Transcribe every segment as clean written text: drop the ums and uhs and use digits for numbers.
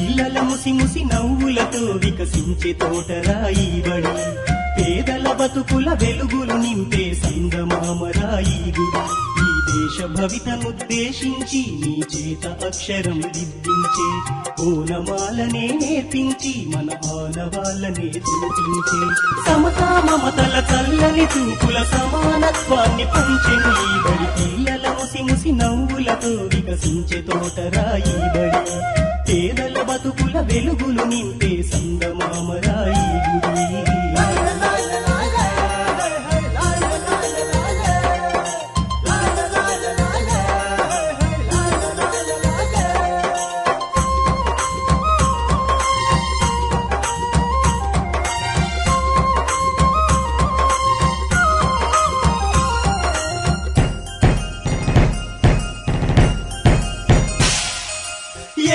పిల్లల ముసి ముసి నవ్వులతో వికసించే తోటరాయి బడి, పేదల బతుకుల వెలుగులు నింపే సంగమామరాయి గుడి. ఈ దేశ భవితనుద్దేశించి నీ చేత అక్షరం దిద్దించే ఓనమాలనే నేర్పించి మన ఆనవాళ్ళనే చూపించే సమతా మమతల చల్లని చూపుల సమానత్వాన్ని పంచెను ఈ బడి. పిల్లల ముసి ముసి నవ్వులతో వికసించే తోటరాయి బడి, పేదల బతుకుల వెలుగులు నింపే సంగమామరాయి గుడి.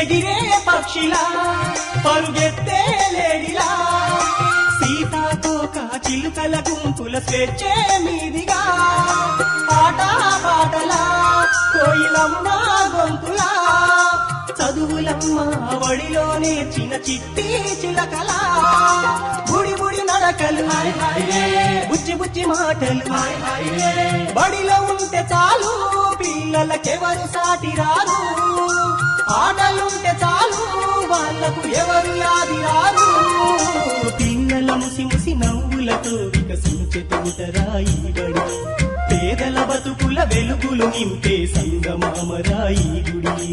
ఎగిరే పక్షిలా పరుగెత్తే లేడిలా, సీతాకోక చిలుకల గుంపుల స్వేచ్ఛే మీదిగా, ఆట పాటలా కోయిలమ్మ గొంతులా, చదువులమ్మ వడిలో నేర్చిన చిట్టి చిలకలా, బుడి బుడి నడకలు బుచ్చి బుచ్చి మాటలు, బడిలో ఉంటే చాలు పిల్లలకెవరు సాటి రారు, ఆటలుంటే చాలు వాళ్ళకు ఎవరు యాది రారు. పిల్లల ముసి ముసి నవ్వులతో వికసించే తోటరాయి బడి, పేదల బతుకుల వెలుగులు నింపే సంగమామరాయి గుడి.